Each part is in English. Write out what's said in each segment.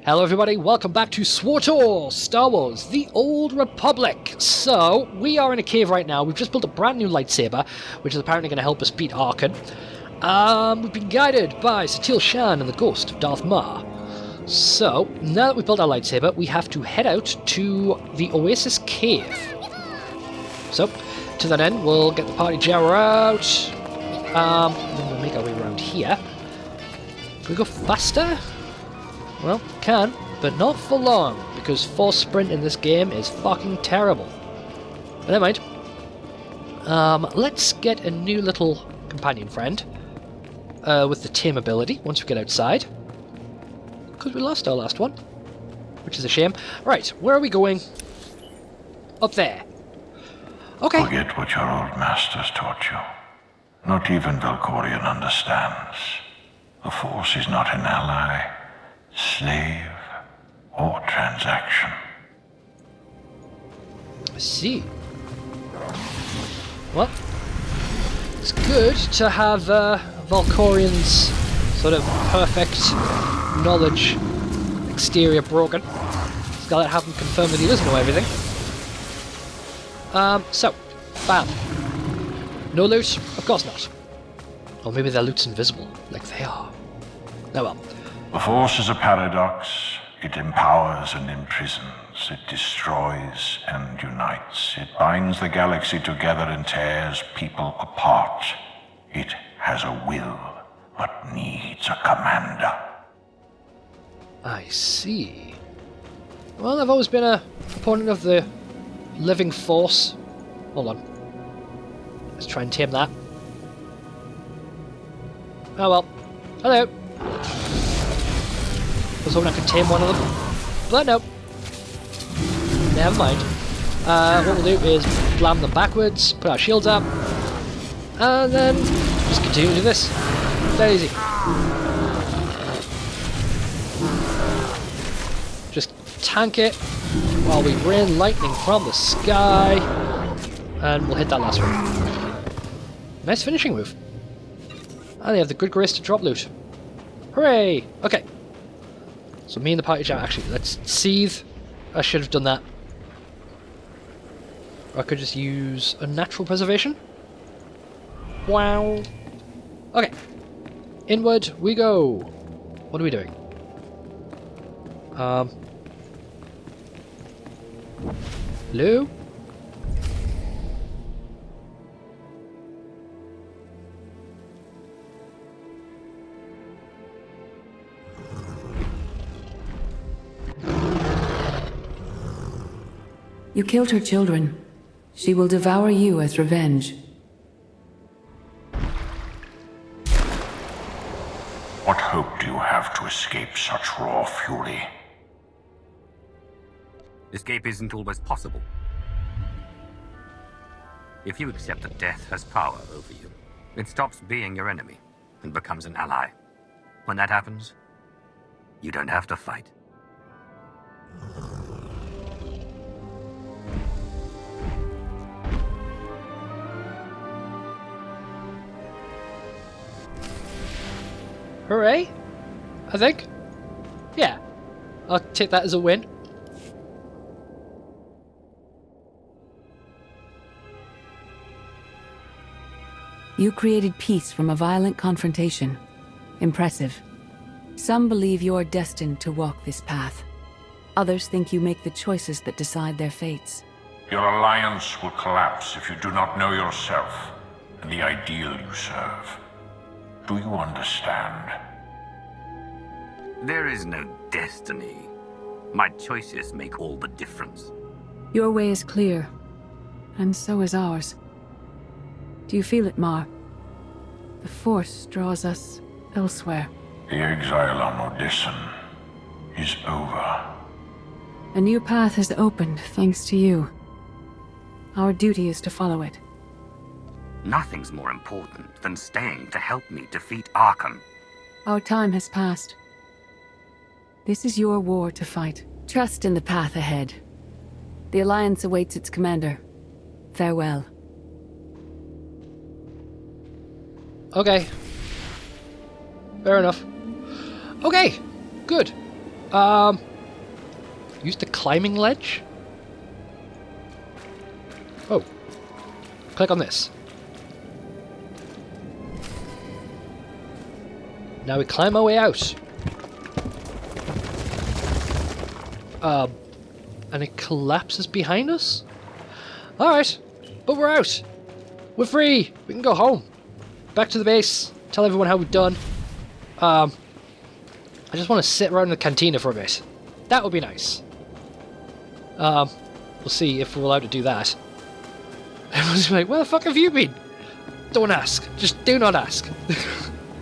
Hello everybody, welcome back to SWTOR, Star Wars, The Old Republic. So, we are in a cave right now. We've just built a brand new lightsaber, which is apparently going to help us beat Arkan. We've been guided by Satil Shan and the ghost of Darth Maul. So, now that we've built our lightsaber, we have to head out to the Oasis cave. So, to that end, we'll get the party jar out. Then we'll make our way around here. Can we go faster? Well, can, but not for long, because force sprint in this game is fucking terrible. But never mind. Let's get a new little companion friend with the tame ability once we get outside. Because we lost our last one, which is a shame. Right, where are we going? Up there. Okay. Forget what your old masters taught you. Not even Valkorion understands. The Force is not an ally, slave, or transaction. I see. Well, it's good to have Valkorion's sort of perfect knowledge exterior broken. It's got to have him confirm that he doesn't know everything. So, bam. No loot? Of course not. Or maybe their loot's invisible, like they are. Oh well. The Force is a paradox. It empowers and imprisons. It destroys and unites. It binds the galaxy together and tears people apart. It has a will, but needs a commander. I see. Well, I've always been a proponent of the living force. Hold on. Let's try and tame that. Oh well. Hello. I was hoping I could tame one of them, but no. Never mind. What we'll do is blam them backwards, put our shields up, and then just continue to do this. Dead easy. Just tank it while we rain lightning from the sky, and we'll hit that last one. Nice finishing move. And they have the good grace to drop loot. Hooray! Okay. So me and the party jam, actually, let's seethe. I should have done that. Or I could just use a natural preservation. Wow. Okay. Inward we go. What are we doing? Hello? You killed her children. She will devour you as revenge. What hope do you have to escape such raw fury? Escape isn't always possible. If you accept that death has power over you, it stops being your enemy and becomes an ally. When that happens, you don't have to fight. Hooray! I think. Yeah. I'll take that as a win. You created peace from a violent confrontation. Impressive. Some believe you're destined to walk this path. Others think you make the choices that decide their fates. Your alliance will collapse if you do not know yourself and the ideal you serve. Do you understand? There is no destiny. My choices make all the difference. Your way is clear, and so is ours. Do you feel it, Mar? The Force draws us elsewhere. The exile on Odessen is over. A new path has opened thanks to you. Our duty is to follow it. Nothing's more important than staying to help me defeat Arkan. Our time has passed. This is your war to fight. Trust in the path ahead. The Alliance awaits its commander. Farewell. Okay. Fair enough. Okay, good. Use the climbing ledge? Oh. Click on this. Now we climb our way out. And it collapses behind us? Alright, but we're out. We're free. We can go home. Back to the base. Tell everyone how we've done. I just want to sit around the cantina for a bit. That would be nice. We'll see if we're allowed to do that. Everyone's like, where the fuck have you been? Don't ask. Just do not ask.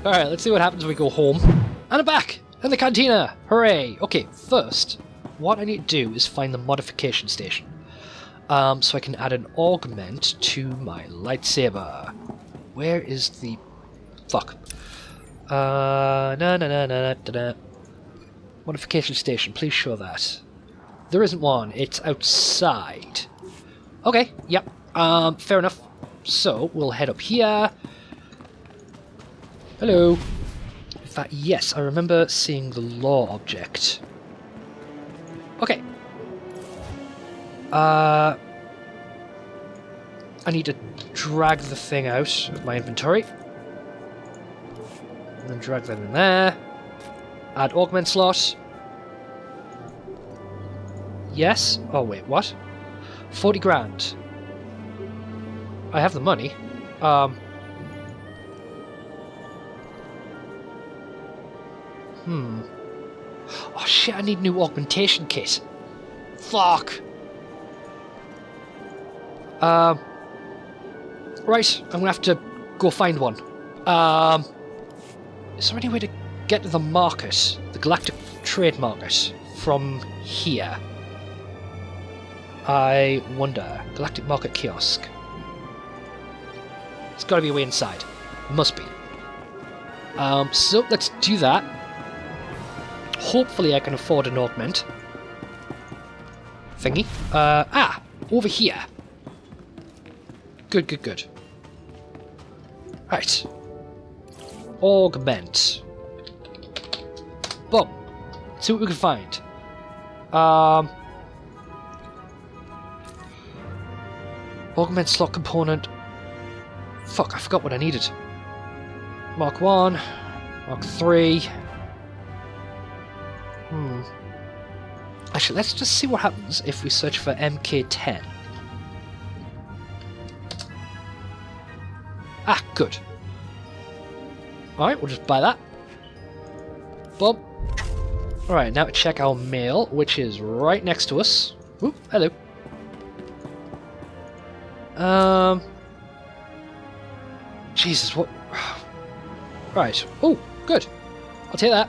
Alright, let's see what happens when we go home. And I'm back! In the cantina! Hooray! Okay, first, what I need to do is find the modification station. So I can add an augment to my lightsaber. Where is the... Fuck. Modification station, please show that. There isn't one, it's outside. Okay, yep. Fair enough. So, we'll head up here. Hello. In fact, yes, I remember seeing the law object. Okay. I need to drag the thing out of my inventory. And then drag that in there. Add augment slot. Yes. Oh, wait, what? 40 grand. I have the money. Oh shit, I need a new augmentation kit. Fuck. Right, I'm gonna have to go find one. Is there any way to get to the market? The Galactic Trade Market from here? I wonder. Galactic Market Kiosk. It's gotta be a way inside. Must be. So let's do that. Hopefully I can afford an augment. Thingy. Over here. Good, good, good. Right. Augment. Boom. See what we can find. Augment slot component. Fuck, I forgot what I needed. Mark 1. Mark 3. Actually, let's just see what happens if we search for MK10. Ah, good. Alright, we'll just buy that. Bob. Alright, now to check our mail, which is right next to us. Oop, hello. Jesus, what... Right. Oh, good. I'll take that.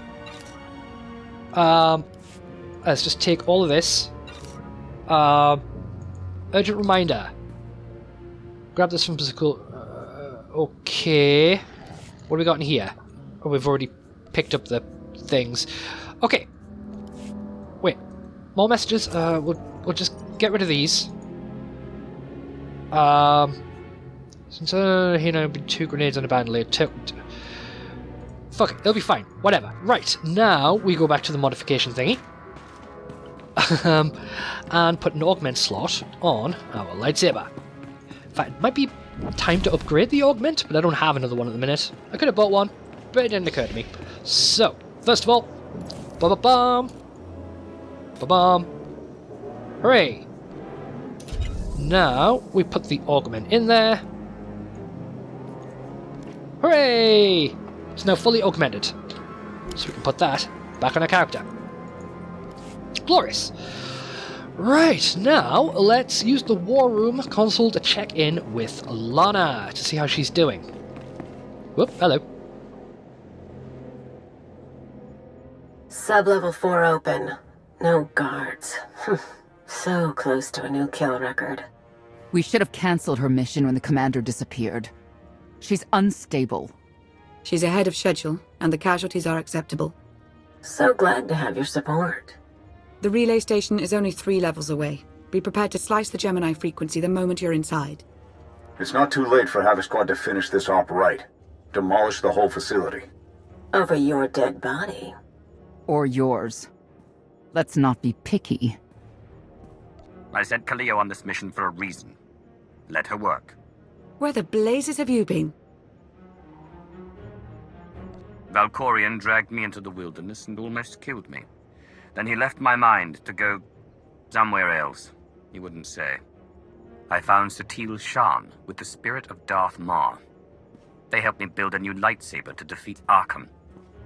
Let's just take all of this. Urgent reminder. Grab this from physical... okay. What do we got in here? Oh, we've already picked up the things. Okay. Wait. More messages? We'll just get rid of these. Since been 2 grenades on a bandolier. Fuck it, it'll be fine. Whatever. Right, now we go back to the modification thingy. And put an augment slot on our lightsaber. In fact, it might be time to upgrade the augment, but I don't have another one at the minute. I could have bought one, but it didn't occur to me. So, first of all, ba-ba-bum, ba-bum, hooray! Now, we put the augment in there. Hooray! It's now fully augmented. So we can put that back on our character. Glorious! Right, now let's use the War Room console to check in with Lana to see how she's doing. Whoop, hello. Sub-level 4 open. No guards. So close to a new kill record. We should have cancelled her mission when the commander disappeared. She's unstable. She's ahead of schedule, and the casualties are acceptable. So glad to have your support. The relay station is only 3 levels away. Be prepared to slice the Gemini frequency the moment you're inside. It's not too late for Haver Squad to finish this op right. Demolish the whole facility. Over your dead body. Or yours. Let's not be picky. I sent Kaleo on this mission for a reason. Let her work. Where the blazes have you been? Valkorion dragged me into the wilderness and almost killed me. Then he left my mind to go somewhere else. He wouldn't say. I found Satil Shan with the spirit of Darth Maul. They helped me build a new lightsaber to defeat Arkham.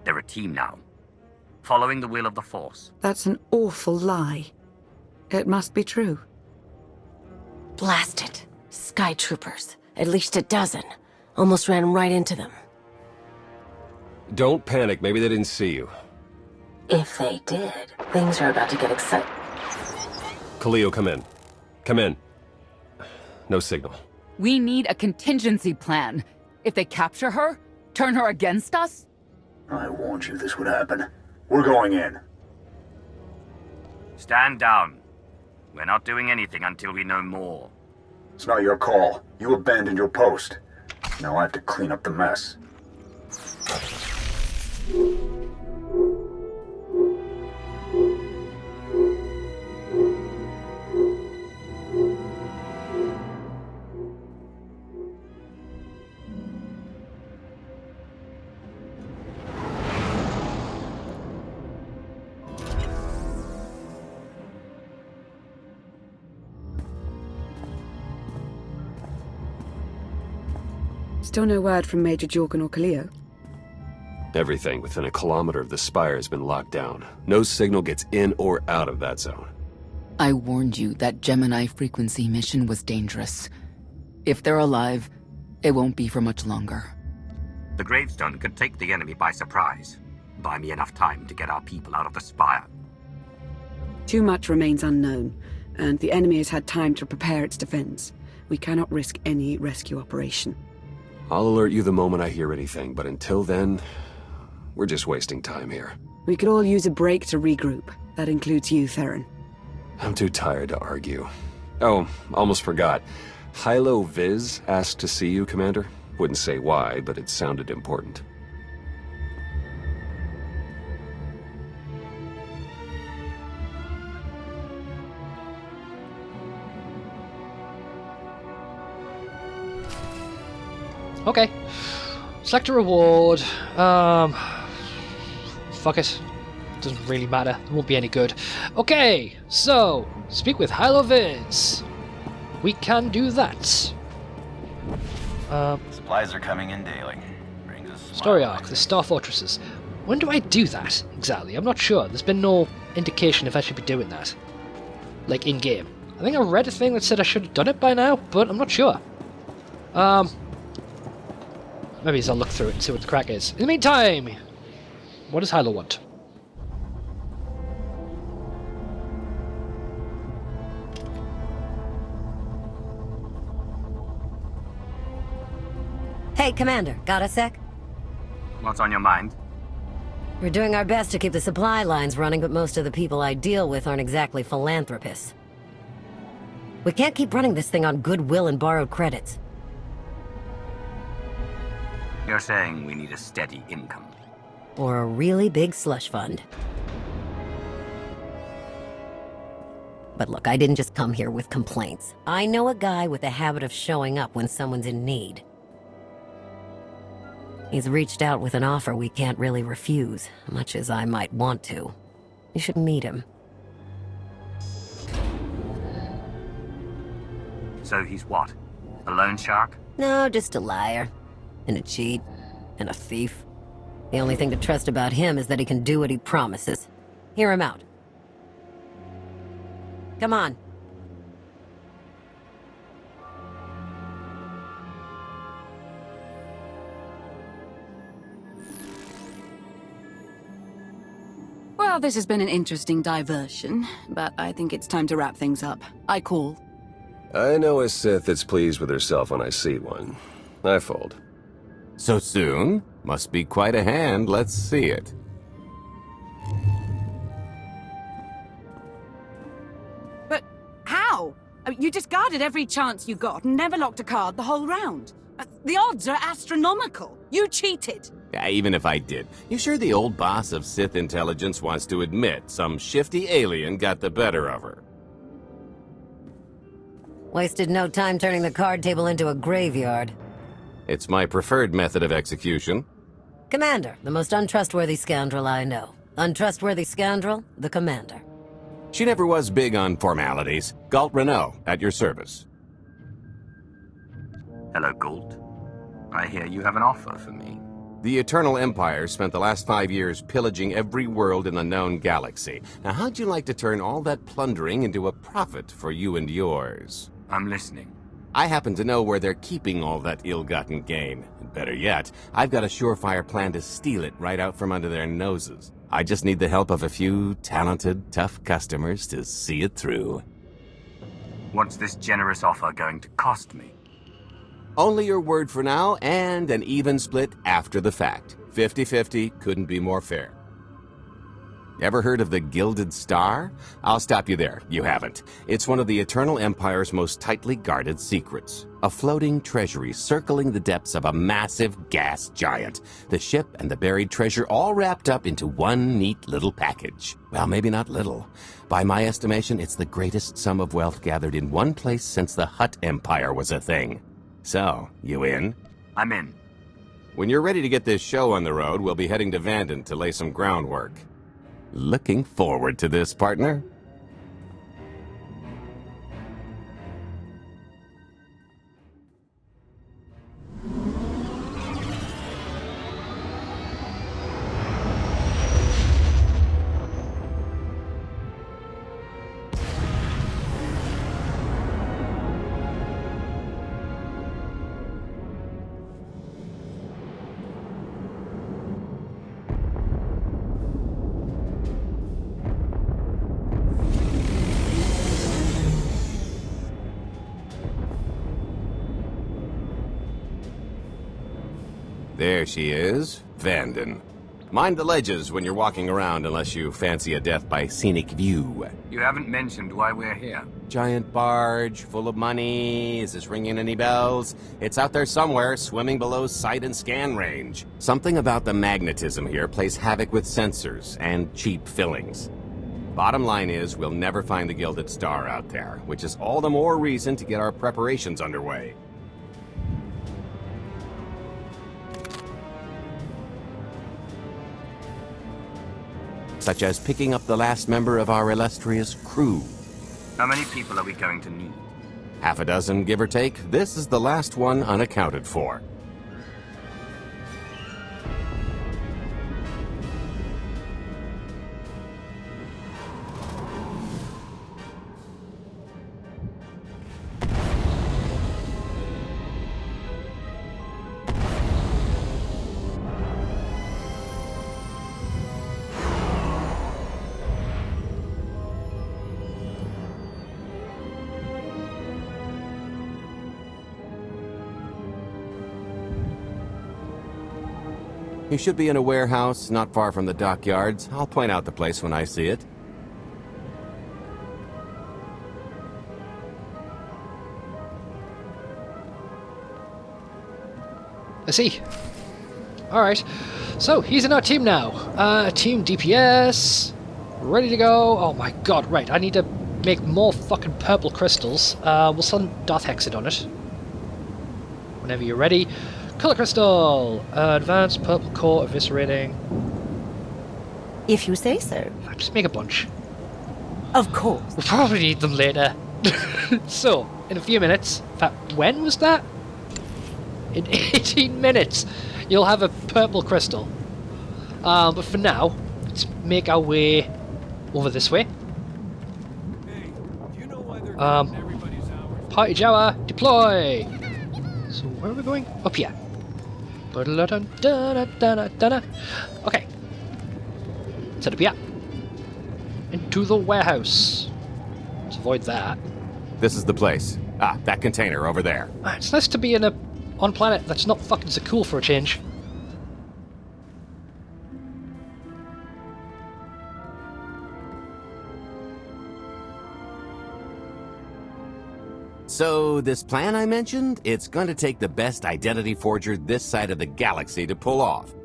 They're a team now, following the will of the Force. That's an awful lie. It must be true. Blast it. Sky troopers. At least a dozen. Almost ran right into them. Don't panic, maybe they didn't see you. If they did, things are about to get exciting. Kaleo, come in. Come in. No signal. We need a contingency plan. If they capture her, turn her against us? I warned you this would happen. We're going in. Stand down. We're not doing anything until we know more. It's not your call. You abandoned your post. Now I have to clean up the mess. Still no word from Major Jorgen or Kaleo? Everything within a kilometer of the spire has been locked down. No signal gets in or out of that zone. I warned you that Gemini frequency mission was dangerous. If they're alive, it won't be for much longer. The gravestone could take the enemy by surprise. Buy me enough time to get our people out of the spire. Too much remains unknown, and the enemy has had time to prepare its defense. We cannot risk any rescue operation. I'll alert you the moment I hear anything, but until then, we're just wasting time here. We could all use a break to regroup. That includes you, Theron. I'm too tired to argue. Oh, almost forgot. Hylo Viz asked to see you, Commander. Wouldn't say why, but it sounded important. Okay. Select a reward. Fuck it. Doesn't really matter. It won't be any good. Okay, so speak with Hylo Viz. We can do that. Supplies are coming in daily. Brings us Story arc, the Star Fortresses. When do I do that exactly? I'm not sure. There's been no indication if I should be doing that. Like in game. I think I read a thing that said I should have done it by now, but I'm not sure. Maybe I'll look through it and see what the crack is. In the meantime, what does Hylo want? Hey, Commander, got a sec? What's on your mind? We're doing our best to keep the supply lines running, but most of the people I deal with aren't exactly philanthropists. We can't keep running this thing on goodwill and borrowed credits. You're saying we need a steady income. Or a really big slush fund. But look, I didn't just come here with complaints. I know a guy with a habit of showing up when someone's in need. He's reached out with an offer we can't really refuse, much as I might want to. You should meet him. So he's what? A loan shark? No, just a liar. And a cheat. And a thief. The only thing to trust about him is that he can do what he promises. Hear him out. Come on. Well, this has been an interesting diversion, but I think it's time to wrap things up. I call. I know a Sith that's pleased with herself when I see one. I fold. So soon? Must be quite a hand, let's see it. But how? You discarded every chance you got and never locked a card the whole round. The odds are astronomical. You cheated. Yeah, even if I did, you sure the old boss of Sith intelligence wants to admit some shifty alien got the better of her? Wasted no time turning the card table into a graveyard. It's my preferred method of execution. Commander, the most untrustworthy scoundrel I know. Untrustworthy scoundrel, the Commander. She never was big on formalities. Galt Renault, at your service. Hello, Galt. I hear you have an offer for me. The Eternal Empire spent the last 5 years pillaging every world in the known galaxy. Now, how'd you like to turn all that plundering into a profit for you and yours? I'm listening. I happen to know where they're keeping all that ill-gotten gain. Better yet, I've got a surefire plan to steal it right out from under their noses. I just need the help of a few talented, tough customers to see it through. What's this generous offer going to cost me? Only your word for now, and an even split after the fact. 50-50 couldn't be more fair. Ever heard of the Gilded Star? I'll stop you there. You haven't. It's one of the Eternal Empire's most tightly guarded secrets. A floating treasury circling the depths of a massive gas giant. The ship and the buried treasure all wrapped up into one neat little package. Well, maybe not little. By my estimation, it's the greatest sum of wealth gathered in one place since the Hutt Empire was a thing. So, you in? I'm in. When you're ready to get this show on the road, we'll be heading to Vandin to lay some groundwork. Looking forward to this, partner. There she is, Vandin. Mind the ledges when you're walking around unless you fancy a death by scenic view. You haven't mentioned why we're here. Giant barge, full of money. Is this ringing any bells? It's out there somewhere, swimming below sight and scan range. Something about the magnetism here plays havoc with sensors and cheap fillings. Bottom line is, we'll never find the Gilded Star out there, which is all the more reason to get our preparations underway. Such as picking up the last member of our illustrious crew. How many people are we going to need? Half a dozen, give or take. This is the last one unaccounted for. You should be in a warehouse not far from the dockyards. I'll point out the place when I see it. I see. Alright, so he's in our team now. Team DPS. Ready to go. Oh my god, right. I need to make more fucking purple crystals. We'll send Darth Hexid on it. Whenever you're ready. Color crystal! Advanced purple core eviscerating. If you say so. Just make a bunch. Of course. We'll probably need them later. So, in a few minutes. In fact, when was that? In 18 minutes, you'll have a purple crystal. But for now, let's make our way over this way. Party Jawa, deploy! So where are we going? Up here. Okay. Set up here. Into the warehouse. Let's avoid that. This is the place. Ah, that container over there. It's nice to be in on planet that's not fucking so cool for a change. So, this plan I mentioned, it's going to take the best identity forger this side of the galaxy to pull off.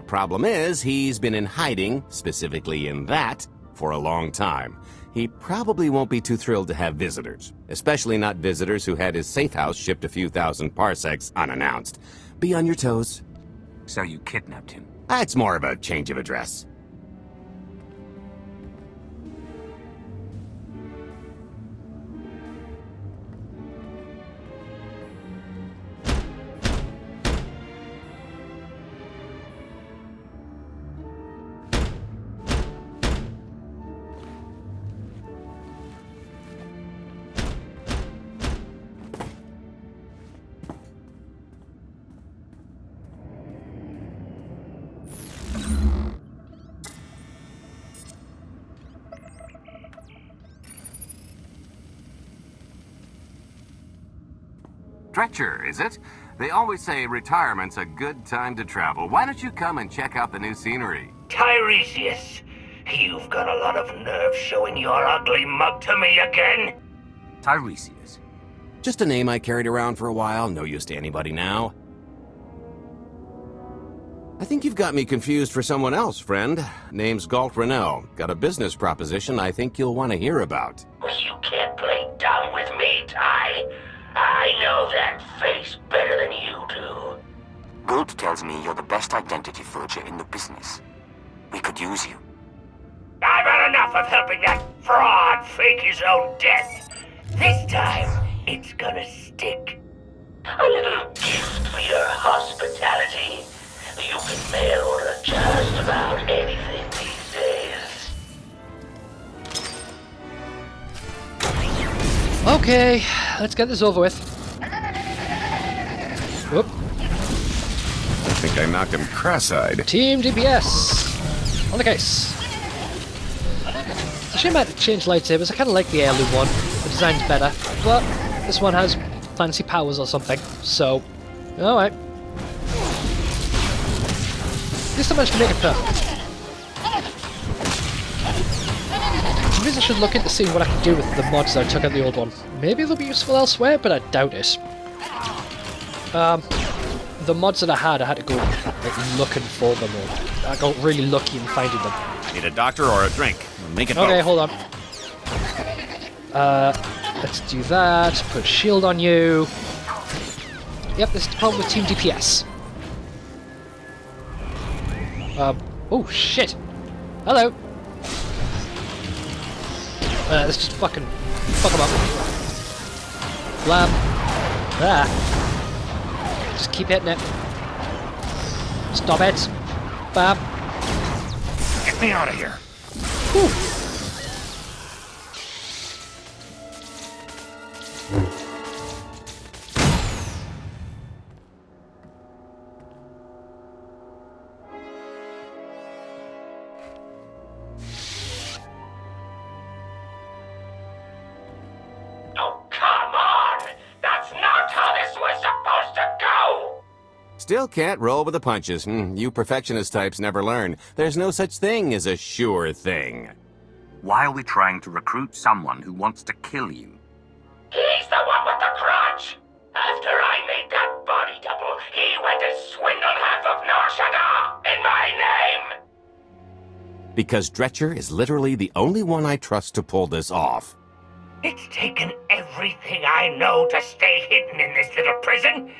Problem is, he's been in hiding, specifically in that, for a long time. He probably won't be too thrilled to have visitors, especially not visitors who had his safe house shipped a few thousand parsecs unannounced. Be on your toes. So you kidnapped him? It's more of a change of address. Dretcher, is it? They always say retirement's a good time to travel. Why don't you come and check out the new scenery? Tiresias, you've got a lot of nerve showing your ugly mug to me again. Tiresias? Just a name I carried around for a while, no use to anybody now. I think you've got me confused for someone else, friend. Name's Galt Renault. Got a business proposition I think you'll want to hear about. You can't play dumb with me, Ty. I know that face better than you do. Gold tells me you're the best identity forger in the business. We could use you. I've had enough of helping that fraud fake his own death. This time, it's gonna stick. A little gift for your hospitality. You can mail order just about anything these days. Okay, let's get this over with. Whoop. I think I knocked him cross-eyed. Team DPS! On the case. It's a shame I had to change lightsabers. I kind of like the heirloom one. The design's better. But this one has fancy powers or something. So, alright. At least I managed to make it perfect. Maybe I should look into seeing what I can do with the mods that I took out the old one. Maybe they'll be useful elsewhere, but I doubt it. The mods that I had to go like, looking for them, or I got really lucky in finding them. I need a doctor or a drink. Make it Okay, both. hold on. Let's do that. Put a shield on you. Yep, this is the problem with Team DPS. Oh shit! Hello! Let's just fucking fuck him up. Blam. Ah. Just keep hitting it. Stop it. Bam. Get me out of here. Whew. Still can't roll with the punches. You perfectionist types never learn. There's no such thing as a sure thing. Why are we trying to recruit someone who wants to kill you? He's the one with the crutch. After I made that body double, he went and swindled half of Nar Shaddaa in my name. Because Dretcher is literally the only one I trust to pull this off. It's taken everything I know to stay hidden in this little prison.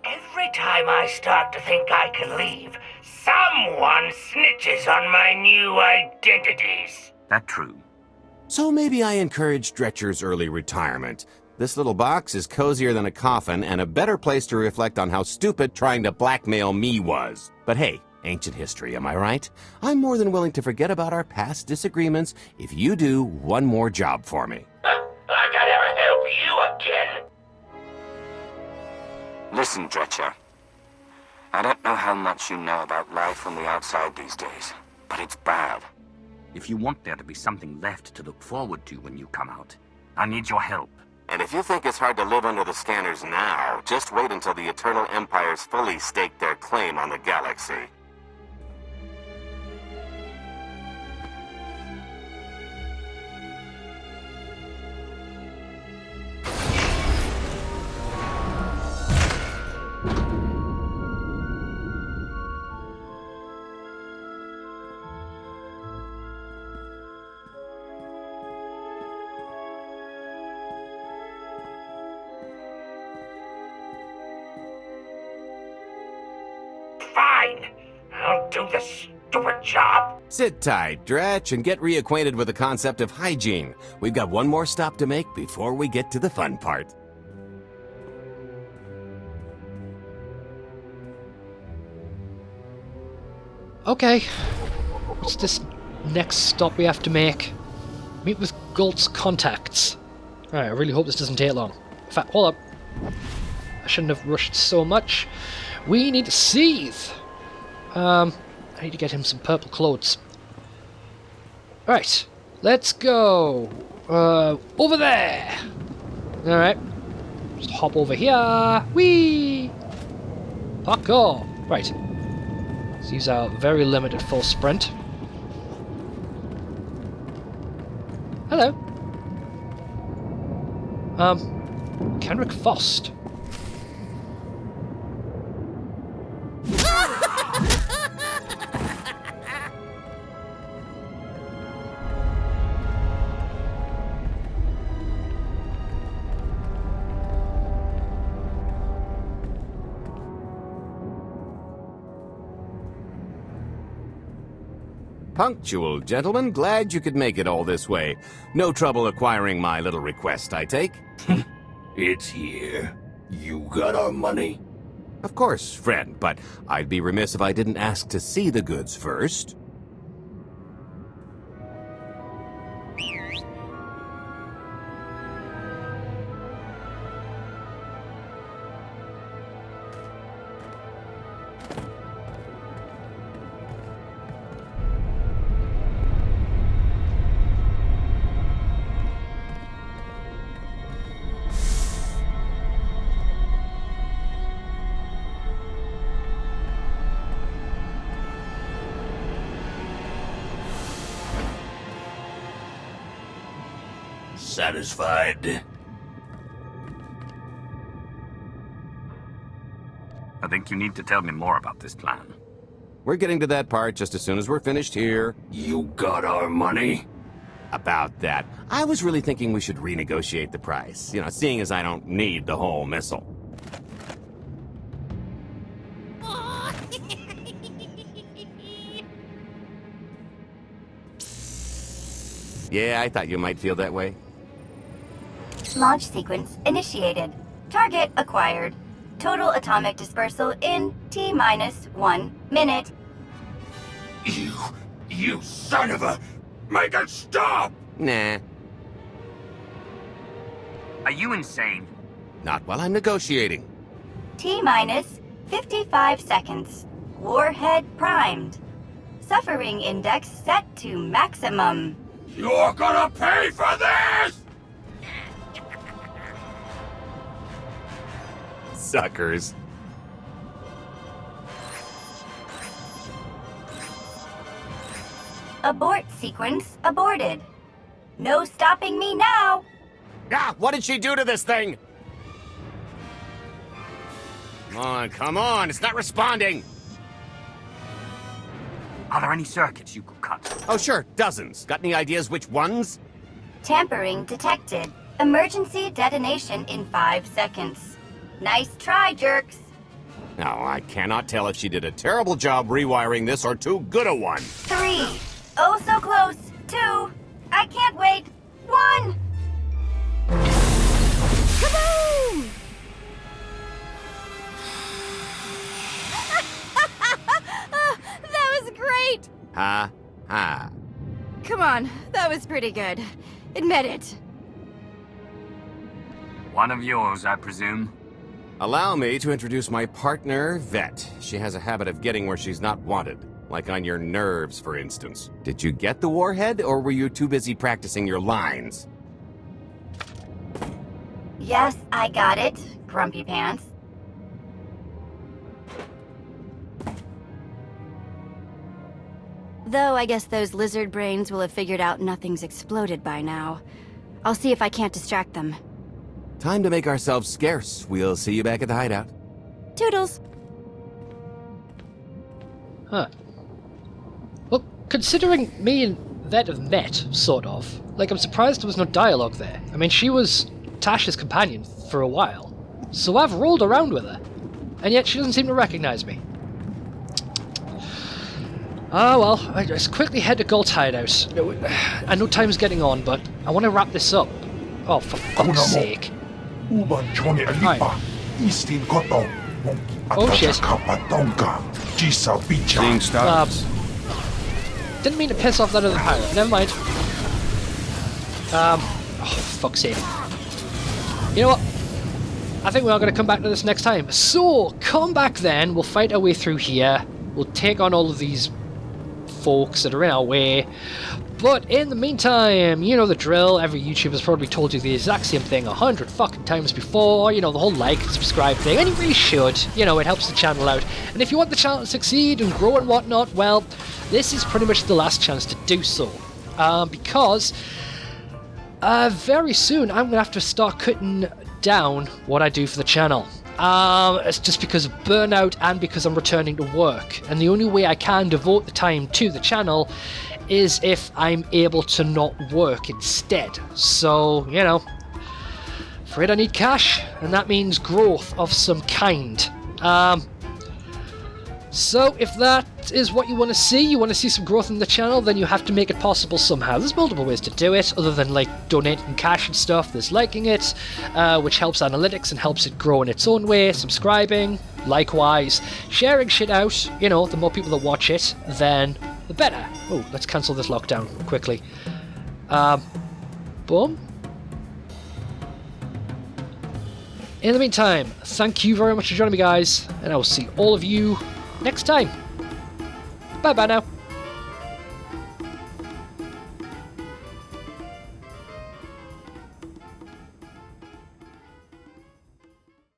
Every time I start to think I can leave, someone snitches on my new identities. That true? So maybe I encourage Dretcher's early retirement. This little box is cozier than a coffin and a better place to reflect on how stupid trying to blackmail me was. But hey, ancient history, am I right? I'm more than willing to forget about our past disagreements if you do one more job for me. Like I'd ever help you again. Listen, Dretcher. I don't know how much you know about life on the outside these days, but it's bad. If you want there to be something left to look forward to when you come out, I need your help. And if you think it's hard to live under the scanners now, just wait until the Eternal Empires fully stake their claim on the galaxy. fine. I'll do the stupid job. Sit tight, Dretch, and get reacquainted with the concept of hygiene. We've got one more stop to make before we get to the fun part. Okay. What's this next stop we have to make? Meet with Galt's contacts. Alright, I really hope this doesn't take long. In fact, hold up. I shouldn't have rushed so much. We need to seethe. I need to get him some purple clothes. Right, let's go. Over there. Alright. Just hop over here. Whee! Parkour. Right. Let's use our very limited full sprint. Hello. Kenrick Fost. Punctual, gentlemen. Glad you could make it all this way. No trouble acquiring my little request, I take? It's here. You got our money? Of course, friend, but I'd be remiss if I didn't ask to see the goods first. Satisfied? I think you need to tell me more about this plan. We're getting to that part just as soon as we're finished here. You got our money? About that, I was really thinking we should renegotiate the price. You know, seeing as I don't need the whole missile. Yeah, I thought you might feel that way. Launch sequence initiated. Target acquired. Total atomic dispersal in T-minus 1 minute. You son of a... Make it stop! Nah. Are you insane? Not while I'm negotiating. T-minus 55 seconds. Warhead primed. Suffering index set to maximum. You're gonna pay for this! Suckers. Abort sequence aborted. No stopping me now. Ah, what did she do to this thing? Come on, it's not responding. Are there any circuits you could cut? Oh, sure, dozens. Got any ideas which ones? Tampering detected. Emergency detonation in 5 seconds. Nice try, jerks. Now, I cannot tell if she did a terrible job rewiring this or too good a one. 3. Oh, so close. 2. I can't wait. 1. Kaboom! That was great! Ha, ha. Come on, that was pretty good. Admit it. One of yours, I presume. Allow me to introduce my partner, Vet. She has a habit of getting where she's not wanted. Like on your nerves, for instance. Did you get the warhead, or were you too busy practicing your lines? Yes, I got it, Grumpy Pants. Though I guess those lizard brains will have figured out nothing's exploded by now. I'll see if I can't distract them. Time to make ourselves scarce. We'll see you back at the hideout. Toodles! Huh. Well, considering me and Vet have met, sort of, like, I'm surprised there was no dialogue there. I mean, she was Tasha's companion for a while, so I've rolled around with her, and yet she doesn't seem to recognize me. Ah, well, let's quickly head to Gold's hideout. I know time's getting on, but I want to wrap this up. Oh, for fuck's sake. Right. Oh, shit. Seeing stars. Didn't mean to piss off that other pirate. Never mind. Oh, fuck's sake. You know what? I think we are going to come back to this next time. So, come back then. We'll fight our way through here. We'll take on all of these folks that are in our way. But in the meantime, you know the drill. Every YouTuber's probably told you the exact same thing 100 fucking times before. You know, the whole like and subscribe thing. And you really should. You know, it helps the channel out. And if you want the channel to succeed and grow and whatnot, well, this is pretty much the last chance to do so. Because very soon I'm going to have to start cutting down what I do for the channel. It's just because of burnout and because I'm returning to work. And the only way I can devote the time to the channel is if I'm able to not work instead. So, you know, afraid I need cash, and that means growth of some kind. So if that is what you want to see some growth in the channel, then you have to make it possible somehow. There's multiple ways to do it, other than like donating cash and stuff. There's liking it, which helps analytics and helps it grow in its own way, subscribing, likewise, sharing shit out. You know, the more people that watch it, then the better. Oh, let's cancel this lockdown quickly. Boom. In the meantime, thank you very much for joining me, guys, and I will see all of you next time. Bye bye now.